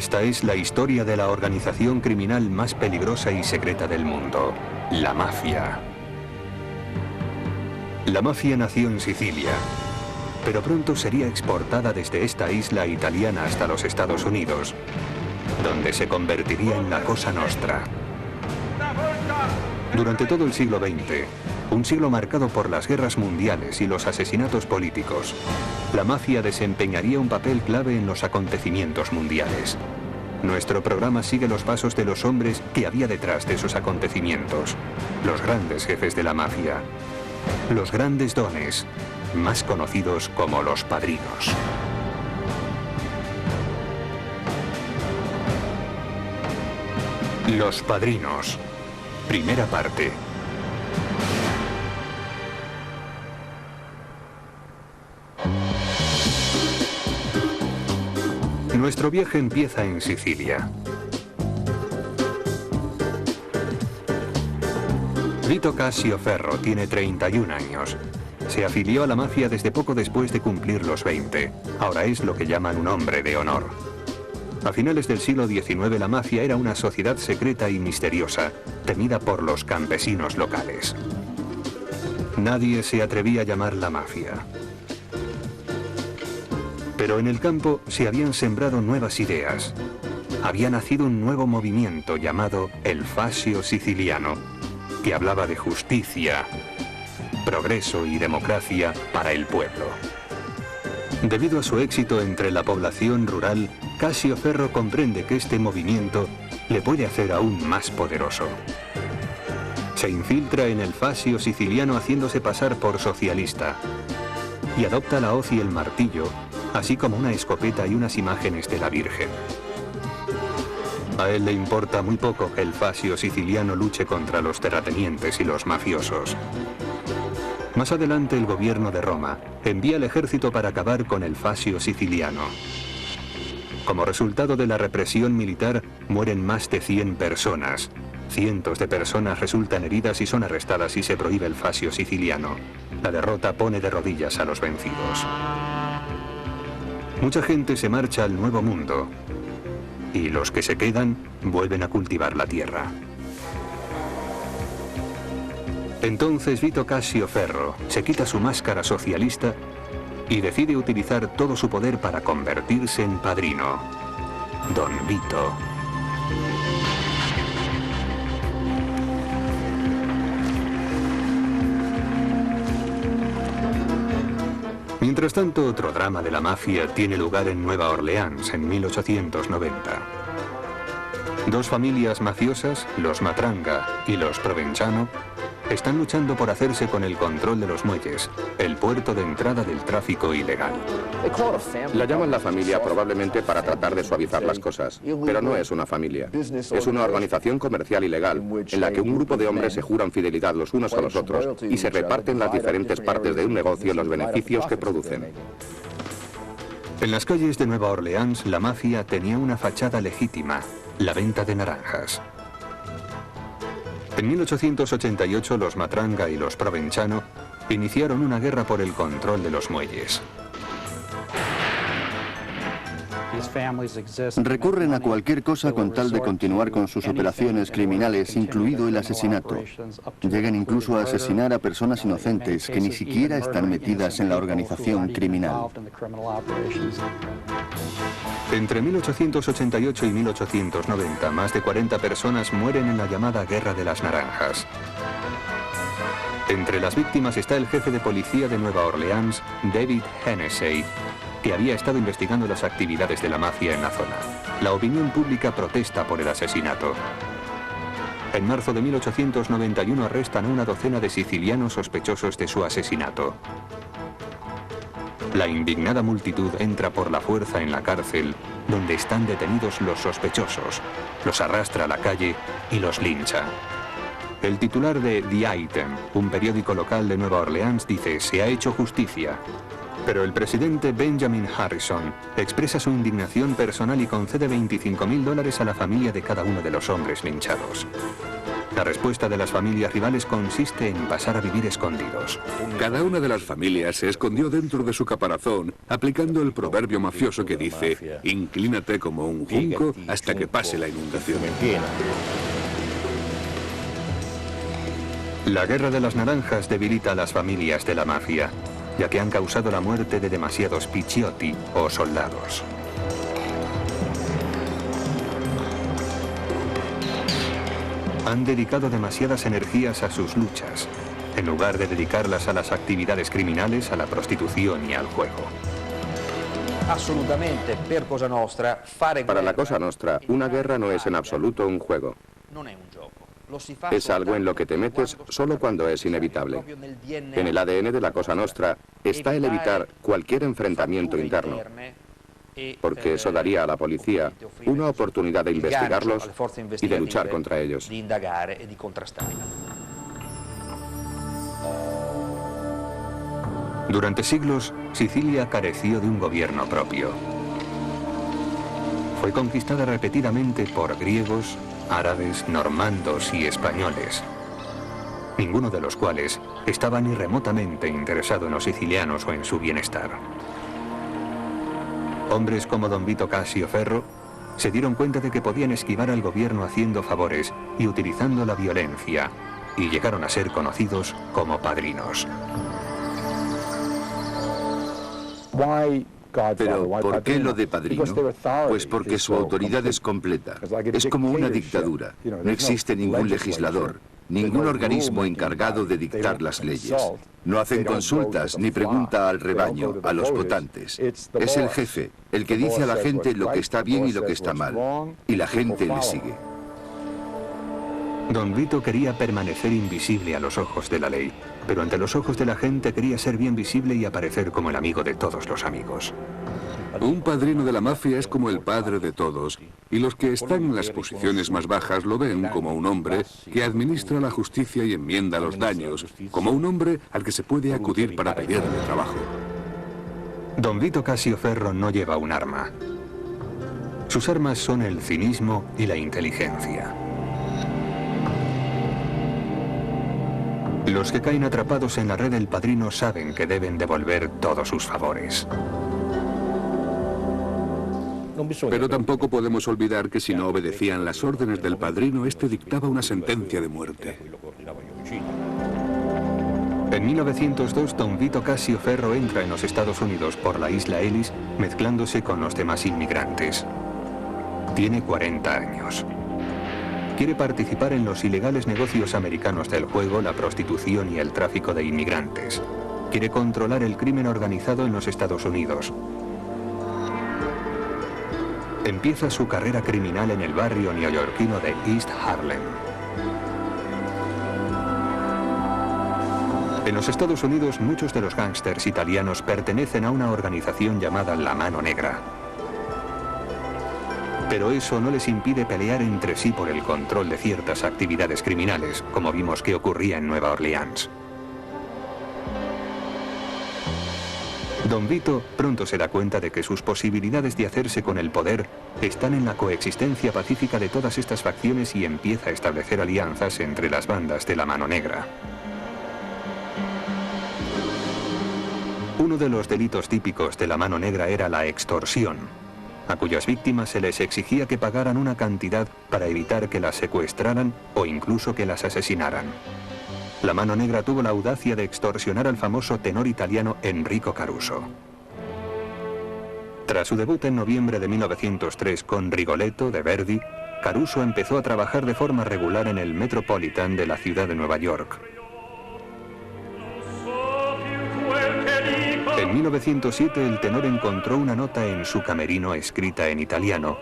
Esta es la historia de la organización criminal más peligrosa y secreta del mundo, la mafia. La mafia nació en Sicilia, pero pronto sería exportada desde esta isla italiana hasta los Estados Unidos, donde se convertiría en la Cosa Nostra. Durante todo el siglo XX, un siglo marcado por las guerras mundiales y los asesinatos políticos, la mafia desempeñaría un papel clave en los acontecimientos mundiales. Nuestro programa sigue los pasos de los hombres que había detrás de esos acontecimientos, los grandes jefes de la mafia, los grandes dones, más conocidos como los padrinos. Los padrinos. Primera parte. Nuestro viaje empieza en Sicilia. Vito Cascioferro tiene 31 años. Se afilió a la mafia desde poco después de cumplir los 20. Ahora es lo que llaman un hombre de honor. A finales del siglo XIX la mafia era una sociedad secreta y misteriosa, temida por los campesinos locales. Nadie se atrevía a llamarla mafia. Pero en el campo se habían sembrado nuevas ideas. Había nacido un nuevo movimiento llamado el Fascio Siciliano, que hablaba de justicia, progreso y democracia para el pueblo. Debido a su éxito entre la población rural, Cascioferro comprende que este movimiento le puede hacer aún más poderoso. Se infiltra en el Fascio Siciliano haciéndose pasar por socialista y adopta la hoz y el martillo, así como una escopeta y unas imágenes de la Virgen. A él le importa muy poco que el Fascio Siciliano luche contra los terratenientes y los mafiosos. Más adelante el gobierno de Roma envía el ejército para acabar con el Fascio Siciliano. Como resultado de la represión militar mueren más de 100 personas. Cientos de personas resultan heridas y son arrestadas y se prohíbe el Fascio Siciliano. La derrota pone de rodillas a los vencidos. Mucha gente se marcha al Nuevo Mundo y los que se quedan vuelven a cultivar la tierra. Entonces Vito Cascioferro se quita su máscara socialista y decide utilizar todo su poder para convertirse en padrino. Don Vito. Mientras tanto, otro drama de la mafia tiene lugar en Nueva Orleans en 1890. Dos familias mafiosas, los Matranga y los Provenzano, están luchando por hacerse con el control de los muelles, el puerto de entrada del tráfico ilegal. La llaman la familia probablemente para tratar de suavizar las cosas, pero no es una familia. Es una organización comercial ilegal en la que un grupo de hombres se juran fidelidad los unos a los otros y se reparten las diferentes partes de un negocio los beneficios que producen. En las calles de Nueva Orleans, la mafia tenía una fachada legítima, la venta de naranjas. En 1888 los Matranga y los Provenzano iniciaron una guerra por el control de los muelles. Recurren a cualquier cosa con tal de continuar con sus operaciones criminales, incluido el asesinato. Llegan incluso a asesinar a personas inocentes que ni siquiera están metidas en la organización criminal. Entre 1888 y 1890, más de 40 personas mueren en la llamada Guerra de las Naranjas. Entre las víctimas está el jefe de policía de Nueva Orleans, David Hennessey, que había estado investigando las actividades de la mafia en la zona. La opinión pública protesta por el asesinato. En marzo de 1891 arrestan a una docena de sicilianos sospechosos de su asesinato. La indignada multitud entra por la fuerza en la cárcel, donde están detenidos los sospechosos, los arrastra a la calle y los lincha. El titular de The Item, un periódico local de Nueva Orleans, dice: "Se ha hecho justicia". Pero el presidente Benjamin Harrison expresa su indignación personal y concede $25.000 a la familia de cada uno de los hombres linchados. La respuesta de las familias rivales consiste en pasar a vivir escondidos. Cada una de las familias se escondió dentro de su caparazón, aplicando el proverbio mafioso que dice: inclínate como un junco hasta que pase la inundación. La guerra de las naranjas debilita a las familias de la mafia, ya que han causado la muerte de demasiados picciotti o soldados. Han dedicado demasiadas energías a sus luchas, en lugar de dedicarlas a las actividades criminales, a la prostitución y al juego. Para la Cosa Nostra, una guerra no es en absoluto un juego. Es algo en lo que te metes solo cuando es inevitable. En el ADN de la Cosa Nostra está el evitar cualquier enfrentamiento interno, porque eso daría a la policía una oportunidad de investigarlos y de luchar contra ellos. Durante siglos, Sicilia careció de un gobierno propio. Fue conquistada repetidamente por griegos, árabes, normandos y españoles, ninguno de los cuales estaba ni remotamente interesado en los sicilianos o en su bienestar. Hombres como don Vito Cassio Ferro se dieron cuenta de que podían esquivar al gobierno haciendo favores y utilizando la violencia, y llegaron a ser conocidos como padrinos. Pero, ¿por qué lo de padrino? Pues porque su autoridad es completa. Es como una dictadura. No existe ningún legislador, ningún organismo encargado de dictar las leyes. No hacen consultas ni pregunta al rebaño, a los votantes. Es el jefe, el que dice a la gente lo que está bien y lo que está mal. Y la gente le sigue. Don Vito quería permanecer invisible a los ojos de la ley, pero ante los ojos de la gente quería ser bien visible y aparecer como el amigo de todos los amigos. Un padrino de la mafia es como el padre de todos, y los que están en las posiciones más bajas lo ven como un hombre que administra la justicia y enmienda los daños, como un hombre al que se puede acudir para pedirle trabajo. Don Vito Cassio Ferro no lleva un arma. Sus armas son el cinismo y la inteligencia. Los que caen atrapados en la red del padrino saben que deben devolver todos sus favores. Pero tampoco podemos olvidar que si no obedecían las órdenes del padrino, este dictaba una sentencia de muerte. En 1902, don Vito Cassio Ferro entra en los Estados Unidos por la isla Ellis, mezclándose con los demás inmigrantes. Tiene 40 años. Quiere participar en los ilegales negocios americanos del juego, la prostitución y el tráfico de inmigrantes. Quiere controlar el crimen organizado en los Estados Unidos. Empieza su carrera criminal en el barrio neoyorquino de East Harlem. En los Estados Unidos, muchos de los gángsters italianos pertenecen a una organización llamada La Mano Negra. Pero eso no les impide pelear entre sí por el control de ciertas actividades criminales, como vimos que ocurría en Nueva Orleans. Don Vito pronto se da cuenta de que sus posibilidades de hacerse con el poder están en la coexistencia pacífica de todas estas facciones y empieza a establecer alianzas entre las bandas de La Mano Negra. Uno de los delitos típicos de La Mano Negra era la extorsión, a cuyas víctimas se les exigía que pagaran una cantidad para evitar que las secuestraran o incluso que las asesinaran. La Mano Negra tuvo la audacia de extorsionar al famoso tenor italiano Enrico Caruso. Tras su debut en noviembre de 1903 con Rigoletto de Verdi, Caruso empezó a trabajar de forma regular en el Metropolitan de la ciudad de Nueva York. En 1907 el tenor encontró una nota en su camerino escrita en italiano,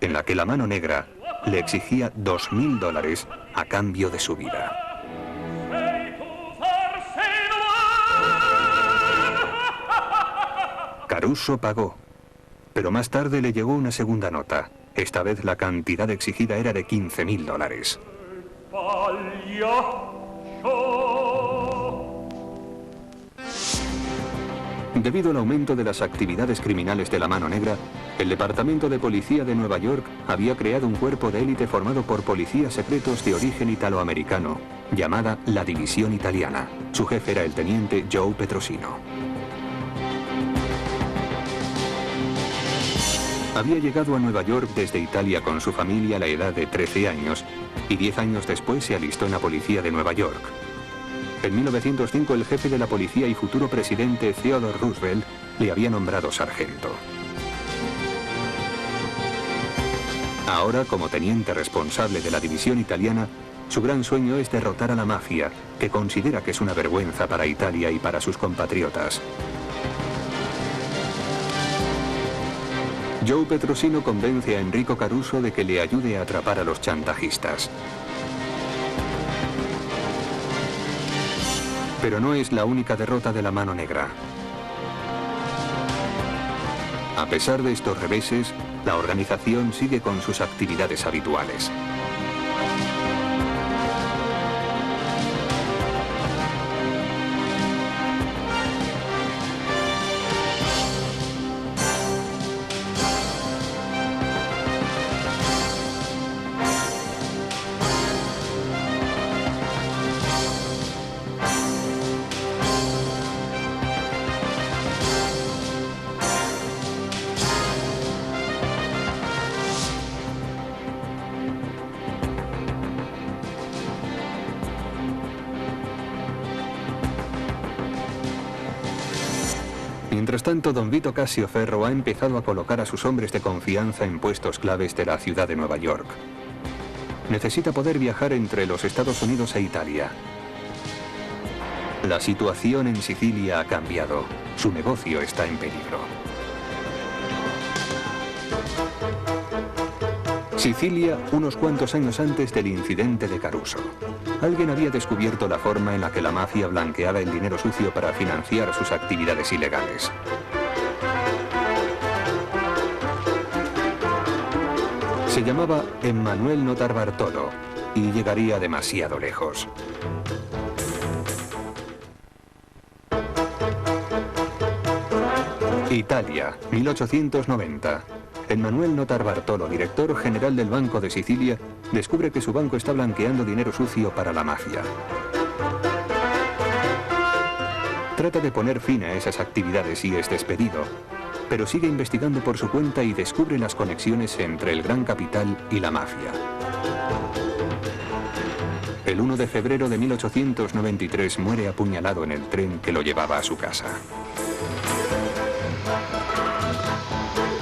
en la que La Mano Negra le exigía $2.000 a cambio de su vida. Caruso pagó, pero más tarde le llegó una segunda nota. Esta vez la cantidad exigida era de $15.000. Debido al aumento de las actividades criminales de la Mano Negra, el Departamento de Policía de Nueva York había creado un cuerpo de élite formado por policías secretos de origen italoamericano, llamada la División Italiana. Su jefe era el teniente Joe Petrosino. Había llegado a Nueva York desde Italia con su familia a la edad de 13 años y 10 años después se alistó en la policía de Nueva York. En 1905 el jefe de la policía y futuro presidente Theodore Roosevelt le había nombrado sargento. Ahora, como teniente responsable de la división italiana, su gran sueño es derrotar a la mafia, que considera que es una vergüenza para Italia y para sus compatriotas. Joe Petrosino convence a Enrico Caruso de que le ayude a atrapar a los chantajistas. Pero no es la única derrota de la Mano Negra. A pesar de estos reveses, la organización sigue con sus actividades habituales. Mientras tanto, don Vito Cassioferro ha empezado a colocar a sus hombres de confianza en puestos claves de la ciudad de Nueva York. Necesita poder viajar entre los Estados Unidos e Italia. La situación en Sicilia ha cambiado. Su negocio está en peligro. Sicilia, unos cuantos años antes del incidente de Caruso. Alguien había descubierto la forma en la que la mafia blanqueaba el dinero sucio para financiar sus actividades ilegales. Se llamaba Emmanuel Notarbartolo y llegaría demasiado lejos. Italia, 1890. Emmanuel Notarbartolo, director general del Banco de Sicilia, descubre que su banco está blanqueando dinero sucio para la mafia. Trata de poner fin a esas actividades y es despedido, pero sigue investigando por su cuenta y descubre las conexiones entre el gran capital y la mafia. El 1 de febrero de 1893 muere apuñalado en el tren que lo llevaba a su casa.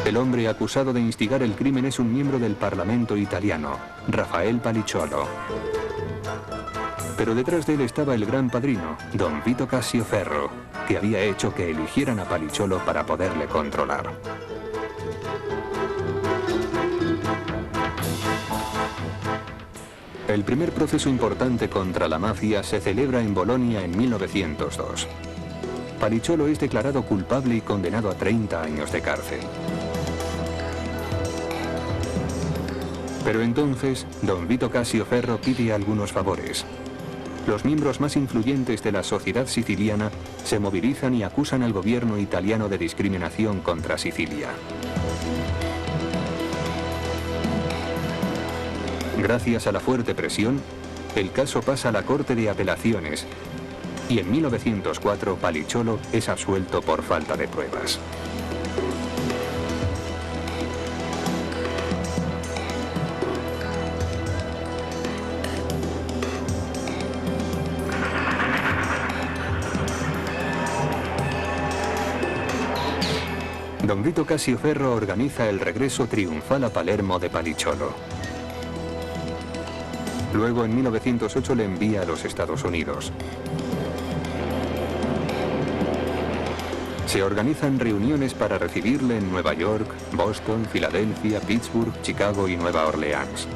El hombre acusado de instigar el crimen es un miembro del Parlamento italiano, Rafael Palicciolo. Pero detrás de él estaba el gran padrino, don Vito Cassioferro, que había hecho que eligieran a Palicciolo para poderle controlar. El primer proceso importante contra la mafia se celebra en Bolonia en 1902. Palicciolo es declarado culpable y condenado a 30 años de cárcel. Pero entonces, don Vito Cassioferro pide algunos favores. Los miembros más influyentes de la sociedad siciliana se movilizan y acusan al gobierno italiano de discriminación contra Sicilia. Gracias a la fuerte presión, el caso pasa a la Corte de Apelaciones y en 1904 Palicciolo es absuelto por falta de pruebas. Don Vito Cassioferro organiza el regreso triunfal a Palermo de Palicciolo. Luego, en 1908, le envía a los Estados Unidos. Se organizan reuniones para recibirle en Nueva York, Boston, Filadelfia, Pittsburgh, Chicago y Nueva Orleans.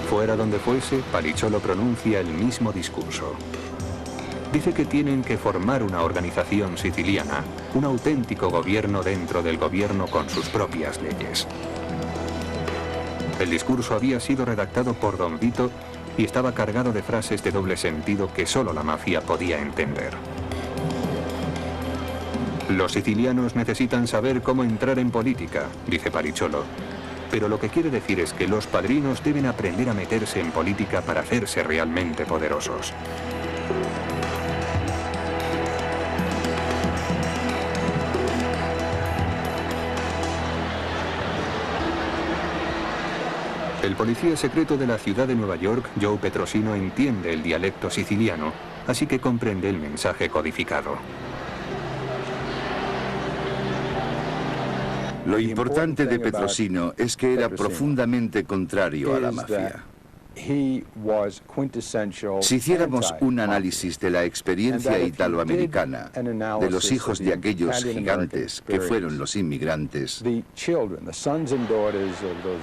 Fuera donde fuese, Palicciolo pronuncia el mismo discurso. Dice que tienen que formar una organización siciliana, un auténtico gobierno dentro del gobierno con sus propias leyes. El discurso había sido redactado por don Vito y estaba cargado de frases de doble sentido que solo la mafia podía entender. Los sicilianos necesitan saber cómo entrar en política, dice Paricciolo. Pero lo que quiere decir es que los padrinos deben aprender a meterse en política para hacerse realmente poderosos. El policía secreto de la ciudad de Nueva York, Joe Petrosino, entiende el dialecto siciliano, así que comprende el mensaje codificado. Lo importante de Petrosino es que era profundamente contrario a la mafia. Si hiciéramos un análisis de la experiencia italoamericana, de los hijos de aquellos gigantes que fueron los inmigrantes,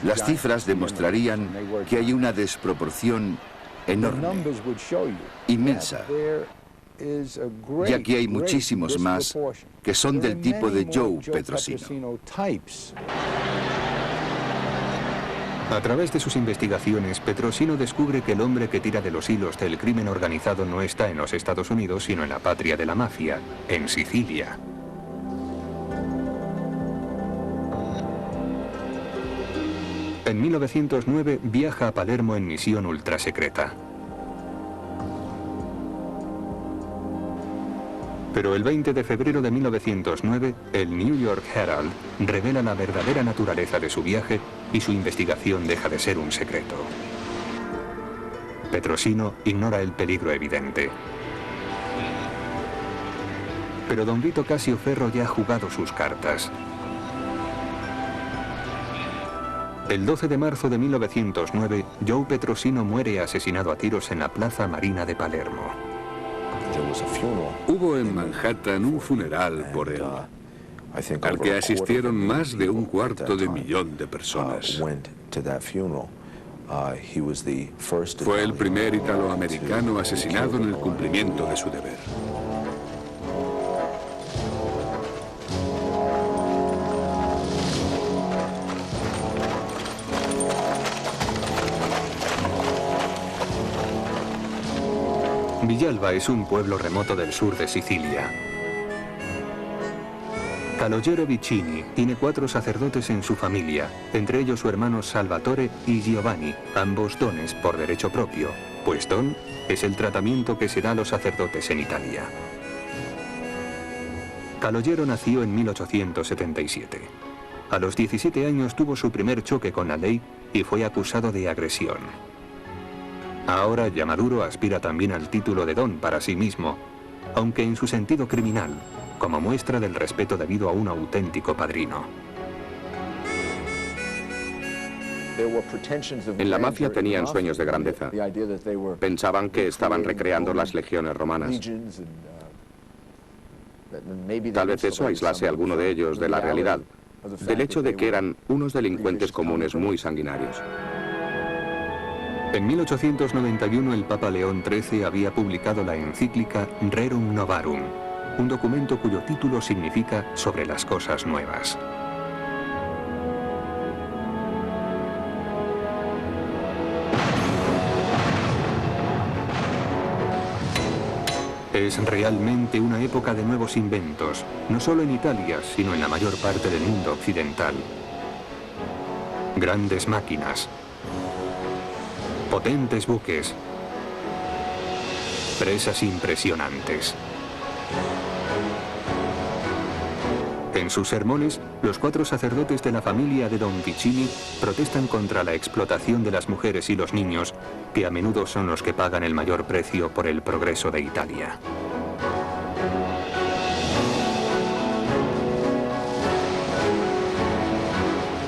las cifras demostrarían que hay una desproporción enorme, inmensa, ya que hay muchísimos más que son del tipo de Joe Petrosino. A través de sus investigaciones, Petrosino descubre que el hombre que tira de los hilos del crimen organizado no está en los Estados Unidos, sino en la patria de la mafia, en Sicilia. En 1909 viaja a Palermo en misión ultrasecreta. Pero el 20 de febrero de 1909, el New York Herald revela la verdadera naturaleza de su viaje y su investigación deja de ser un secreto. Petrosino ignora el peligro evidente. Pero don Vito Cassioferro ya ha jugado sus cartas. El 12 de marzo de 1909, Joe Petrosino muere asesinado a tiros en la Plaza Marina de Palermo. Hubo en Manhattan un funeral por él, al que asistieron más de 250.000 de personas. Fue el primer italoamericano asesinado en el cumplimiento de su deber. Villalba es un pueblo remoto del sur de Sicilia. Calogero Vicini tiene 4 sacerdotes en su familia, entre ellos su hermano Salvatore y Giovanni, ambos dones por derecho propio, pues don es el tratamiento que se da a los sacerdotes en Italia. Calogero nació en 1877. A los 17 años tuvo su primer choque con la ley y fue acusado de agresión. Ahora, ya maduro, aspira también al título de don para sí mismo, aunque en su sentido criminal, como muestra del respeto debido a un auténtico padrino. En la mafia tenían sueños de grandeza. Pensaban que estaban recreando las legiones romanas. Tal vez eso aislase a alguno de ellos de la realidad, del hecho de que eran unos delincuentes comunes muy sanguinarios. En 1891 el Papa León XIII había publicado la encíclica Rerum Novarum, un documento cuyo título significa sobre las cosas nuevas. Es realmente una época de nuevos inventos, no solo en Italia, sino en la mayor parte del mundo occidental. Grandes máquinas, potentes buques, presas impresionantes. En sus sermones, los 4 sacerdotes de la familia de Don Vicini protestan contra la explotación de las mujeres y los niños, que a menudo son los que pagan el mayor precio por el progreso de Italia.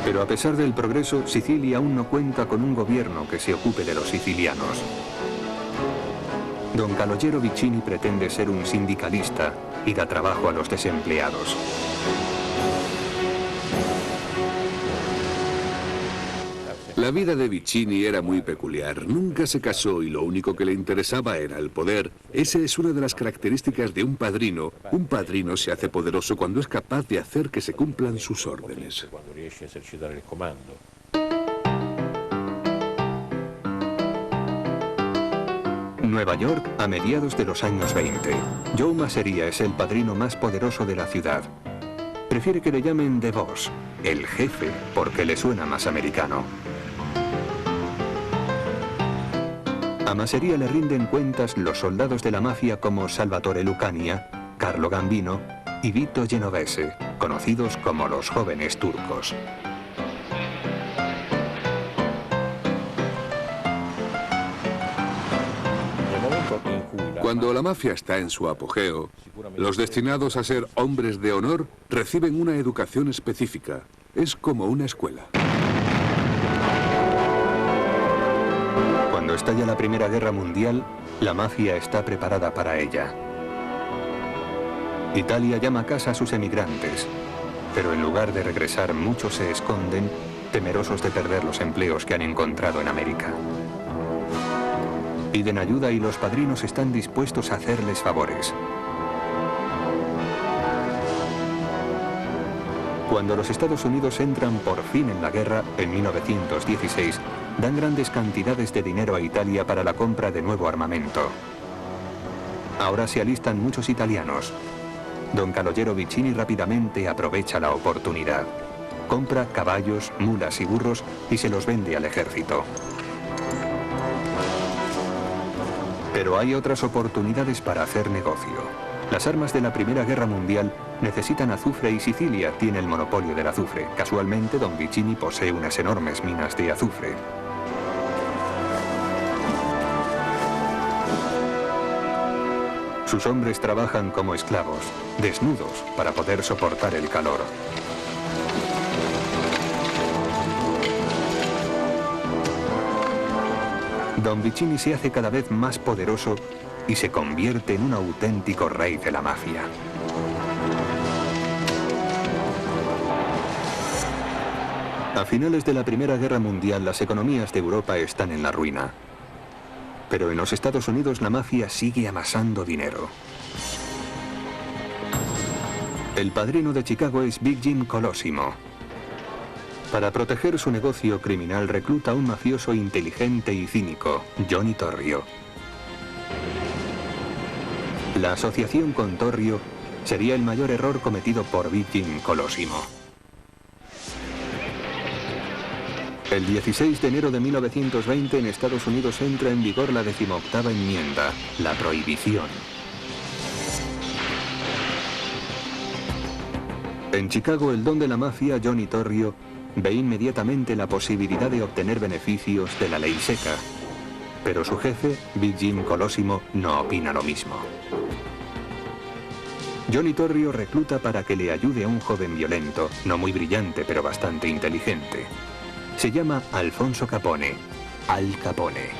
Pero a pesar del progreso, Sicilia aún no cuenta con un gobierno que se ocupe de los sicilianos. Don Calogero Vicini pretende ser un sindicalista y da trabajo a los desempleados. La vida de Vicini era muy peculiar. Nunca se casó y lo único que le interesaba era el poder. Esa es una de las características de un padrino. Un padrino se hace poderoso cuando es capaz de hacer que se cumplan sus órdenes. Nueva York a mediados de los años 20. Joe Masseria es el padrino más poderoso de la ciudad. Prefiere que le llamen The Boss, el jefe, porque le suena más americano. A Masseria le rinden cuentas los soldados de la mafia como Salvatore Lucania, Carlo Gambino y Vito Genovese, conocidos como los jóvenes turcos. Cuando la mafia está en su apogeo, los destinados a ser hombres de honor reciben una educación específica. Es como una escuela. Cuando estalla la Primera Guerra Mundial, la mafia está preparada para ella. Italia llama a casa a sus emigrantes, pero en lugar de regresar, muchos se esconden, temerosos de perder los empleos que han encontrado en América. Piden ayuda y los padrinos están dispuestos a hacerles favores. Cuando los Estados Unidos entran por fin en la guerra, en 1916, dan grandes cantidades de dinero a Italia para la compra de nuevo armamento. Ahora se alistan muchos italianos. Don Calogero Vicini rápidamente aprovecha la oportunidad. Compra caballos, mulas y burros y se los vende al ejército. Pero hay otras oportunidades para hacer negocio. Las armas de la Primera Guerra Mundial necesitan azufre y Sicilia tiene el monopolio del azufre. Casualmente, don Vicini posee unas enormes minas de azufre. Sus hombres trabajan como esclavos, desnudos, para poder soportar el calor. Don Vicini se hace cada vez más poderoso y se convierte en un auténtico rey de la mafia. A finales de la Primera Guerra Mundial, las economías de Europa están en la ruina. Pero en los Estados Unidos la mafia sigue amasando dinero. El padrino de Chicago es Big Jim Colosimo. Para proteger su negocio criminal recluta a un mafioso inteligente y cínico, Johnny Torrio. La asociación con Torrio sería el mayor error cometido por Big Jim Colosimo. El 16 de enero de 1920 en Estados Unidos entra en vigor la 18ª enmienda, la prohibición. En Chicago, el don de la mafia, Johnny Torrio, ve inmediatamente la posibilidad de obtener beneficios de la ley seca. Pero su jefe, Big Jim Colosimo, no opina lo mismo. Johnny Torrio recluta para que le ayude a un joven violento, no muy brillante, pero bastante inteligente. Se llama Alfonso Capone, Al Capone.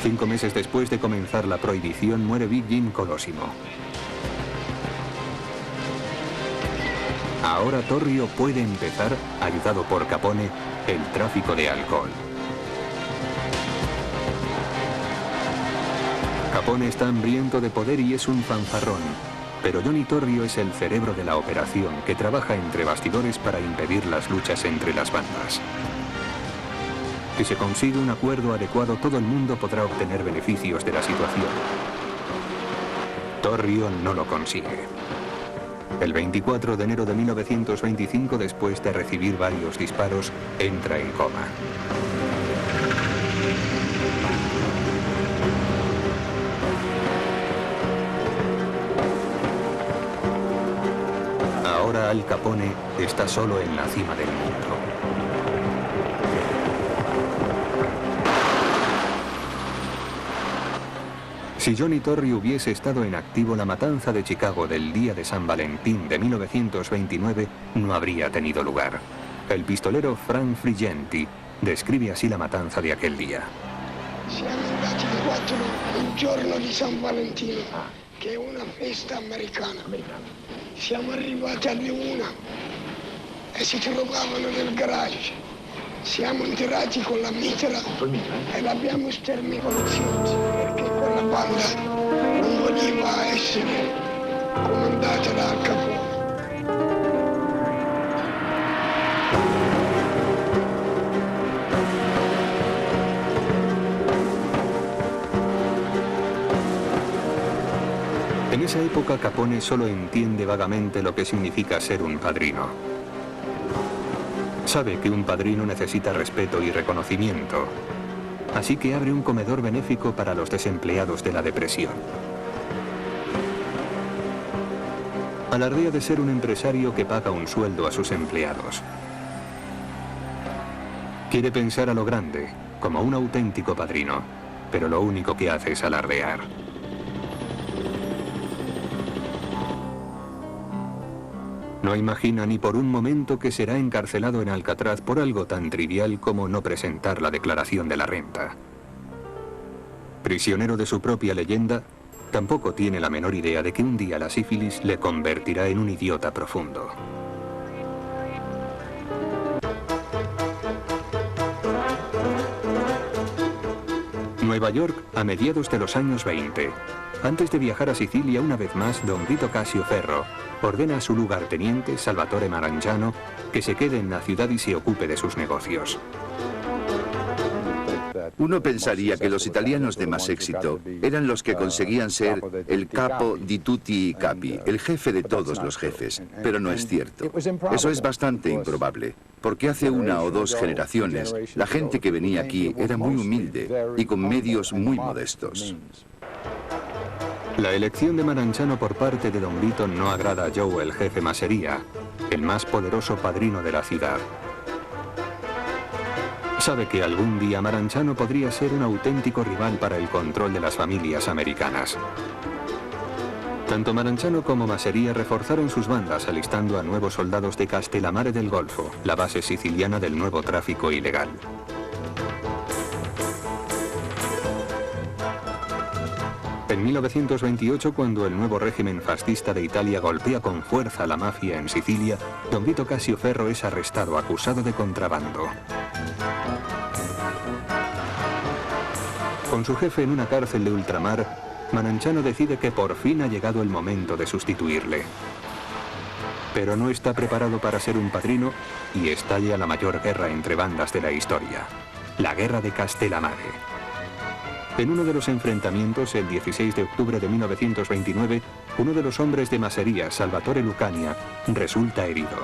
5 meses después de comenzar la prohibición, muere Big Jim Colosimo. Ahora Torrio puede empezar, ayudado por Capone, el tráfico de alcohol. Capone está hambriento de poder y es un fanfarrón, pero Johnny Torrio es el cerebro de la operación que trabaja entre bastidores para impedir las luchas entre las bandas. Si se consigue un acuerdo adecuado, todo el mundo podrá obtener beneficios de la situación. Torrio no lo consigue. El 24 de enero de 1925, después de recibir varios disparos, entra en coma. Ahora Al Capone está solo en la cima del mundo. Si Johnny Torrio hubiese estado en activo, la matanza de Chicago del día de San Valentín de 1929 no habría tenido lugar. El pistolero Frank Frigenti describe así la matanza de aquel día. Siamo andati in 4 il giorno di San Valentino, che è una festa americana. Siamo arrivati alle 1 e si trovavano nel garage. Siamo entrati con la mitra e l'abbiamo sterminato perché quella banda non voleva essere comandata da Al Capone. En esa época Capone solo entiende vagamente lo que significa ser un padrino. Sabe que un padrino necesita respeto y reconocimiento, así que abre un comedor benéfico para los desempleados de la depresión. Alardea de ser un empresario que paga un sueldo a sus empleados. Quiere pensar a lo grande, como un auténtico padrino, pero lo único que hace es alardear. No imagina ni por un momento que será encarcelado en Alcatraz por algo tan trivial como no presentar la declaración de la renta. Prisionero de su propia leyenda, tampoco tiene la menor idea de que un día la sífilis le convertirá en un idiota profundo. Nueva York a mediados de los años 20. Antes de viajar a Sicilia una vez más, don Vito Casio Ferro ordena a su lugarteniente, Salvatore Marangiano, que se quede en la ciudad y se ocupe de sus negocios. Uno pensaría que los italianos de más éxito eran los que conseguían ser el capo di tutti i capi, el jefe de todos los jefes, pero no es cierto. Eso es bastante improbable, porque hace una o dos generaciones la gente que venía aquí era muy humilde y con medios muy modestos. La elección de Marangiano por parte de don Vito no agrada a Joe, el jefe Masseria, el más poderoso padrino de la ciudad. Sabe que algún día Marangiano podría ser un auténtico rival para el control de las familias americanas. Tanto Marangiano como Masseria reforzaron sus bandas alistando a nuevos soldados de Castellammare del Golfo, la base siciliana del nuevo tráfico ilegal. En 1928, cuando el nuevo régimen fascista de Italia golpea con fuerza a la mafia en Sicilia, don Vito Casio Ferro es arrestado acusado de contrabando. Con su jefe en una cárcel de ultramar, Marangiano decide que por fin ha llegado el momento de sustituirle. Pero no está preparado para ser un padrino y estalla la mayor guerra entre bandas de la historia, la Guerra de Castellammare. En uno de los enfrentamientos, el 16 de octubre de 1929, uno de los hombres de Masseria, Salvatore Lucania, resulta herido.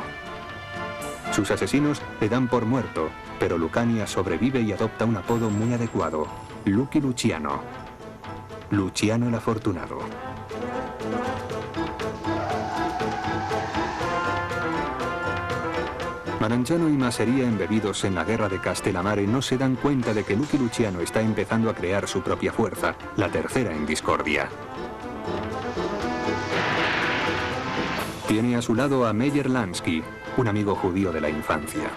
Sus asesinos le dan por muerto, pero Lucania sobrevive y adopta un apodo muy adecuado, Lucky Luciano. Luciano el Afortunado. Marangiano y Masseria, embebidos en la guerra de Castellammare, no se dan cuenta de que Lucky Luciano está empezando a crear su propia fuerza, la tercera en discordia. Tiene a su lado a Meyer Lansky, un amigo judío de la infancia.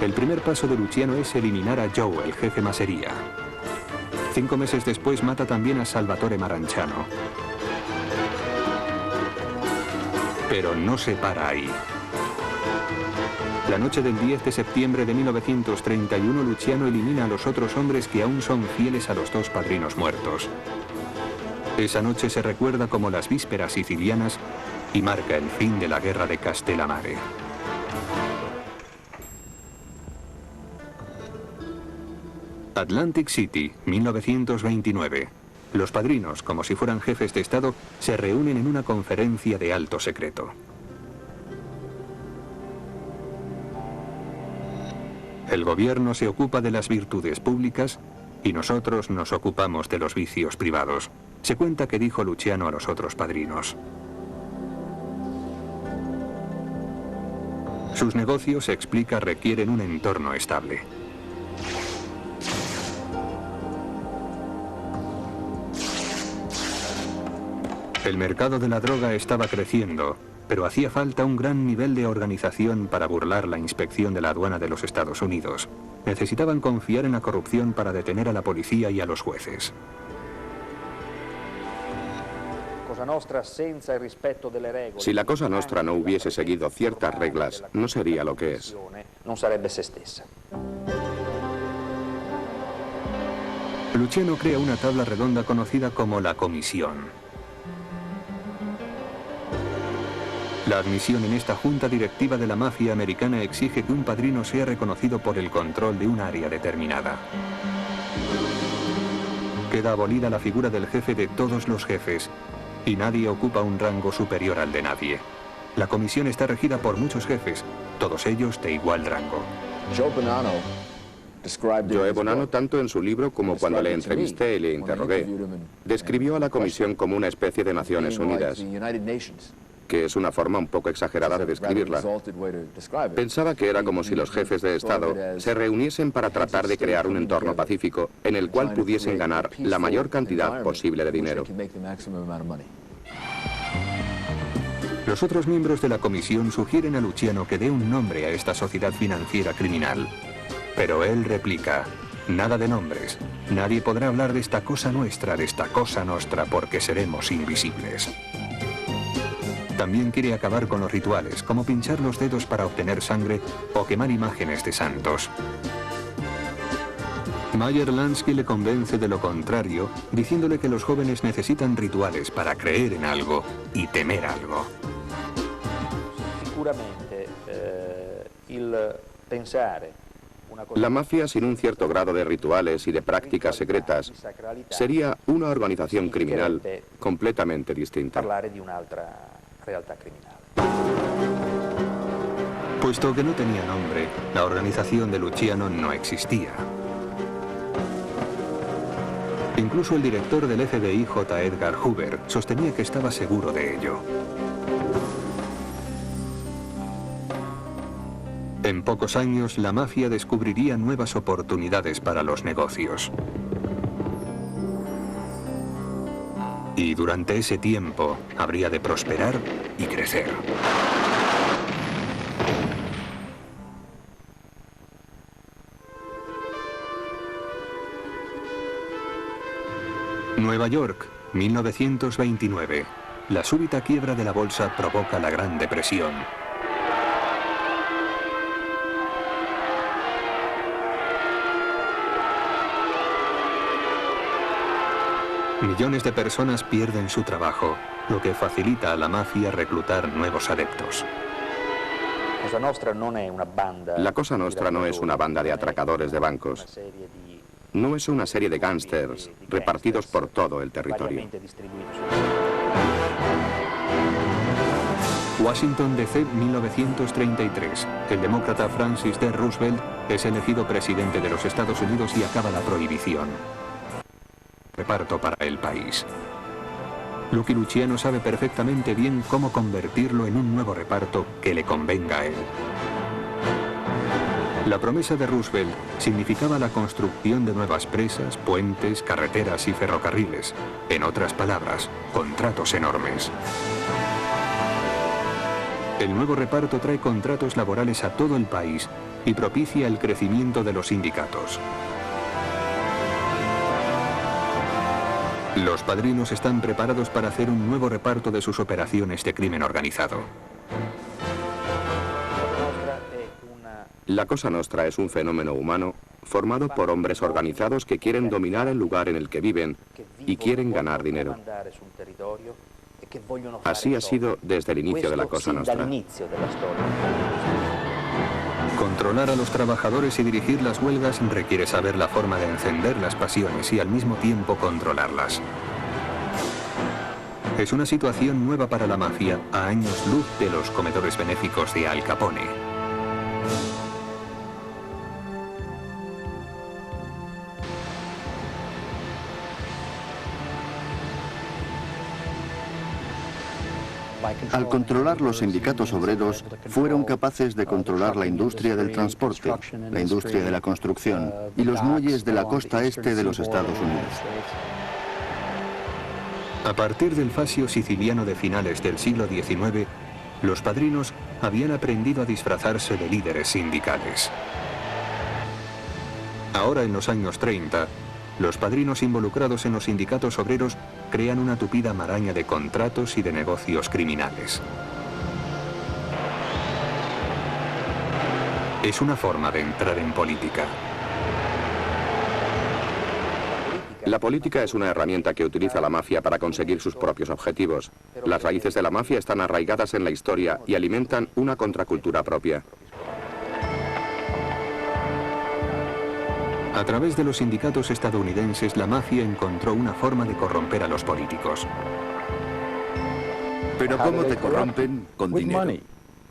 El primer paso de Luciano es eliminar a Joe, el jefe Masseria. 5 meses después mata también a Salvatore Marangiano. Pero no se para ahí. La noche del 10 de septiembre de 1931, Luciano elimina a los otros hombres que aún son fieles a los dos padrinos muertos. Esa noche se recuerda como las vísperas sicilianas y marca el fin de la guerra de Castellammare. Atlantic City, 1929. Los padrinos, como si fueran jefes de Estado, se reúnen en una conferencia de alto secreto. El gobierno se ocupa de las virtudes públicas y nosotros nos ocupamos de los vicios privados. Se cuenta que dijo Luciano a los otros padrinos. Sus negocios, se explica, requieren un entorno estable. El mercado de la droga estaba creciendo, pero hacía falta un gran nivel de organización para burlar la inspección de la aduana de los Estados Unidos. Necesitaban confiar en la corrupción para detener a la policía y a los jueces. Si la Cosa Nostra no hubiese seguido ciertas reglas, no sería lo que es. Luciano crea una tabla redonda conocida como la Comisión. La admisión en esta junta directiva de la mafia americana exige que un padrino sea reconocido por el control de un área determinada. Queda abolida la figura del jefe de todos los jefes y nadie ocupa un rango superior al de nadie. La comisión está regida por muchos jefes, todos ellos de igual rango. Joe Bonanno, tanto en su libro como cuando le entrevisté y le interrogué, describió a la comisión como una especie de Naciones Unidas, que es una forma un poco exagerada de describirla. Pensaba que era como si los jefes de Estado se reuniesen para tratar de crear un entorno pacífico en el cual pudiesen ganar la mayor cantidad posible de dinero. Los otros miembros de la comisión sugieren a Luciano que dé un nombre a esta sociedad financiera criminal. Pero él replica: nada de nombres. Nadie podrá hablar de esta cosa nuestra, porque seremos invisibles. También quiere acabar con los rituales, como pinchar los dedos para obtener sangre o quemar imágenes de santos. Meyer Lansky le convence de lo contrario, diciéndole que los jóvenes necesitan rituales para creer en algo y temer algo. La mafia, sin un cierto grado de rituales y de prácticas secretas, sería una organización criminal completamente distinta. Puesto que no tenía nombre, la organización de Luciano no existía. Incluso el director del FBI, J. Edgar Hoover, sostenía que estaba seguro de ello. En pocos años, la mafia descubriría nuevas oportunidades para los negocios. Y durante ese tiempo, habría de prosperar y crecer. Nueva York, 1929. La súbita quiebra de la bolsa provoca la Gran Depresión. Millones de personas pierden su trabajo, lo que facilita a la mafia reclutar nuevos adeptos. La Cosa Nostra no es una banda de atracadores de bancos. No es una serie de gángsters repartidos por todo el territorio. Washington DC, 1933. El demócrata Francis D. Roosevelt es elegido presidente de los Estados Unidos y acaba la prohibición. Reparto para el país. Lucky Luciano sabe perfectamente bien cómo convertirlo en un nuevo reparto que le convenga a él. La promesa de Roosevelt significaba la construcción de nuevas presas, puentes, carreteras y ferrocarriles. En otras palabras, contratos enormes. El nuevo reparto trae contratos laborales a todo el país y propicia el crecimiento de los sindicatos. Los padrinos están preparados para hacer un nuevo reparto de sus operaciones de crimen organizado. La Cosa Nostra es un fenómeno humano formado por hombres organizados que quieren dominar el lugar en el que viven y quieren ganar dinero. Así ha sido desde el inicio de la Cosa Nostra. Controlar a los trabajadores y dirigir las huelgas requiere saber la forma de encender las pasiones y al mismo tiempo controlarlas. Es una situación nueva para la mafia, a años luz de los comedores benéficos de Al Capone. Al controlar los sindicatos obreros, fueron capaces de controlar la industria del transporte, la industria de la construcción y los muelles de la costa este de los Estados Unidos. A partir del fascio siciliano de finales del siglo XIX, los padrinos habían aprendido a disfrazarse de líderes sindicales. Ahora, en los años 30, los padrinos involucrados en los sindicatos obreros crean una tupida maraña de contratos y de negocios criminales. Es una forma de entrar en política. La política es una herramienta que utiliza la mafia para conseguir sus propios objetivos. Las raíces de la mafia están arraigadas en la historia y alimentan una contracultura propia. A través de los sindicatos estadounidenses, la mafia encontró una forma de corromper a los políticos. ¿Pero cómo te corrompen? Con dinero.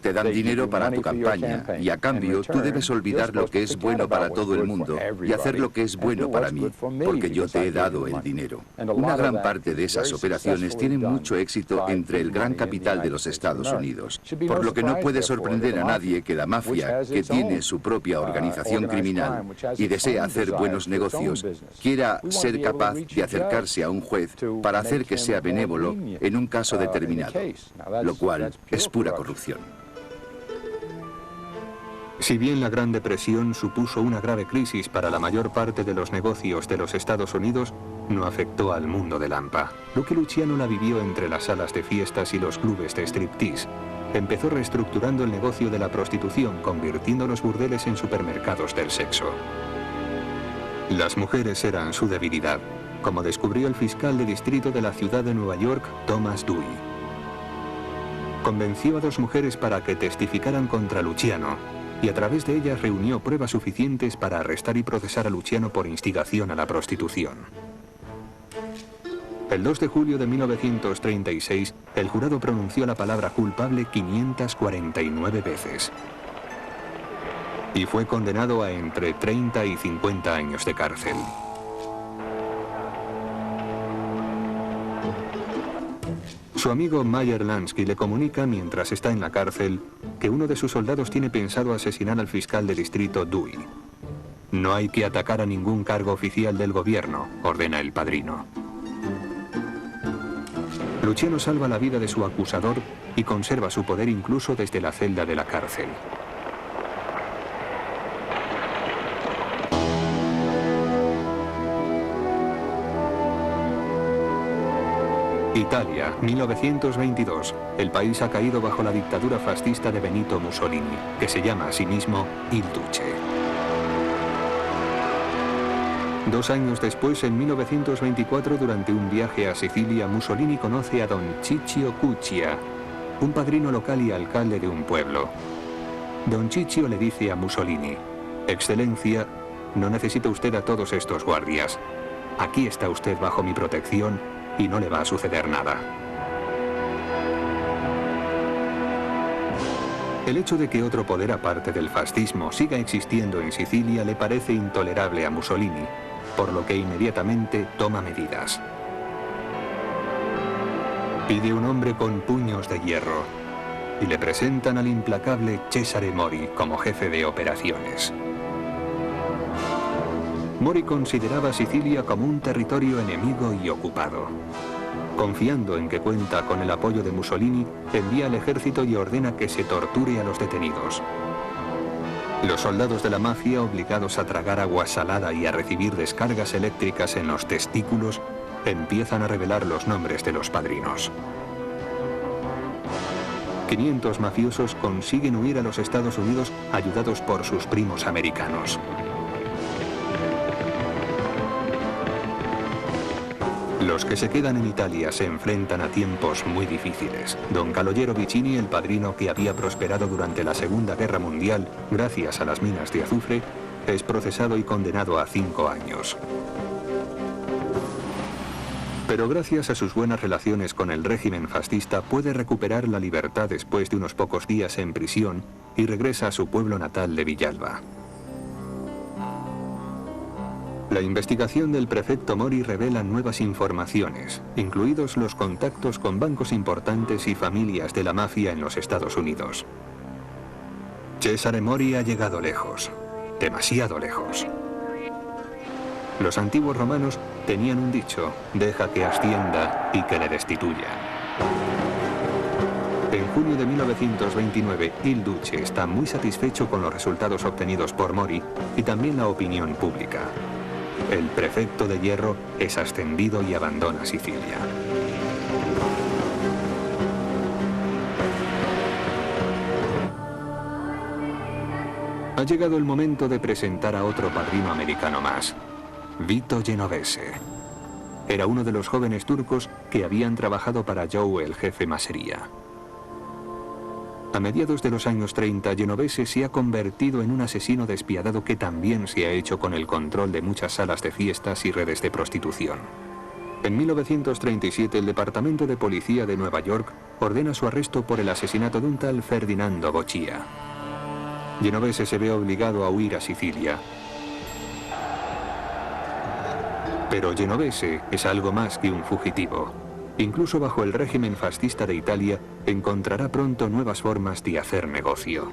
Te dan dinero para tu campaña y a cambio tú debes olvidar lo que es bueno para todo el mundo y hacer lo que es bueno para mí, porque yo te he dado el dinero. Una gran parte de esas operaciones tienen mucho éxito entre el gran capital de los Estados Unidos, por lo que no puede sorprender a nadie que la mafia, que tiene su propia organización criminal y desea hacer buenos negocios, quiera ser capaz de acercarse a un juez para hacer que sea benévolo en un caso determinado, lo cual es pura corrupción. Si bien la Gran Depresión supuso una grave crisis para la mayor parte de los negocios de los Estados Unidos, no afectó al mundo de Lampa. Lucky Luciano la vivió entre las salas de fiestas y los clubes de striptease. Empezó reestructurando el negocio de la prostitución, convirtiendo los burdeles en supermercados del sexo. Las mujeres eran su debilidad, como descubrió el fiscal de distrito de la ciudad de Nueva York, Thomas Dewey. Convenció a 2 mujeres para que testificaran contra Luciano, y a través de ellas reunió pruebas suficientes para arrestar y procesar a Luciano por instigación a la prostitución. El 2 de julio de 1936, el jurado pronunció la palabra culpable 549 veces. Y fue condenado a entre 30 y 50 años de cárcel. Su amigo Meyer Lansky le comunica mientras está en la cárcel que uno de sus soldados tiene pensado asesinar al fiscal de distrito Dewey. No hay que atacar a ningún cargo oficial del gobierno, ordena el padrino. Luciano salva la vida de su acusador y conserva su poder incluso desde la celda de la cárcel. Italia, 1922. El país ha caído bajo la dictadura fascista de Benito Mussolini, que se llama a sí mismo Il Duce. 2 años después, en 1924, durante un viaje a Sicilia, Mussolini conoce a don Ciccio Cuccia, un padrino local y alcalde de un pueblo. Don Ciccio le dice a Mussolini: Excelencia, no necesita usted a todos estos guardias. Aquí está usted bajo mi protección y no le va a suceder nada. El hecho de que otro poder aparte del fascismo siga existiendo en Sicilia le parece intolerable a Mussolini, por lo que inmediatamente toma medidas. Pide un hombre con puños de hierro y le presentan al implacable Cesare Mori como jefe de operaciones. Mori consideraba Sicilia como un territorio enemigo y ocupado. Confiando en que cuenta con el apoyo de Mussolini, envía al ejército y ordena que se torture a los detenidos. Los soldados de la mafia, obligados a tragar agua salada y a recibir descargas eléctricas en los testículos, empiezan a revelar los nombres de los padrinos. 500 mafiosos consiguen huir a los Estados Unidos ayudados por sus primos americanos. Los que se quedan en Italia se enfrentan a tiempos muy difíciles. Don Calogero Vicini, el padrino que había prosperado durante la Segunda Guerra Mundial gracias a las minas de azufre, es procesado y condenado a 5 años. Pero gracias a sus buenas relaciones con el régimen fascista puede recuperar la libertad después de unos pocos días en prisión y regresa a su pueblo natal de Villalba. La investigación del prefecto Mori revela nuevas informaciones, incluidos los contactos con bancos importantes y familias de la mafia en los Estados Unidos. Cesare Mori ha llegado lejos, demasiado lejos. Los antiguos romanos tenían un dicho: deja que ascienda y que le destituya. En junio de 1929, Il Duce está muy satisfecho con los resultados obtenidos por Mori y también la opinión pública. El prefecto de hierro es ascendido y abandona Sicilia. Ha llegado el momento de presentar a otro padrino americano más, Vito Genovese. Era uno de los jóvenes turcos que habían trabajado para Joe, el jefe Masseria. A mediados de los años 30, Genovese se ha convertido en un asesino despiadado que también se ha hecho con el control de muchas salas de fiestas y redes de prostitución. En 1937, el Departamento de Policía de Nueva York ordena su arresto por el asesinato de un tal Ferdinando Boccia. Genovese se ve obligado a huir a Sicilia. Pero Genovese es algo más que un fugitivo. Incluso bajo el régimen fascista de Italia, encontrará pronto nuevas formas de hacer negocio.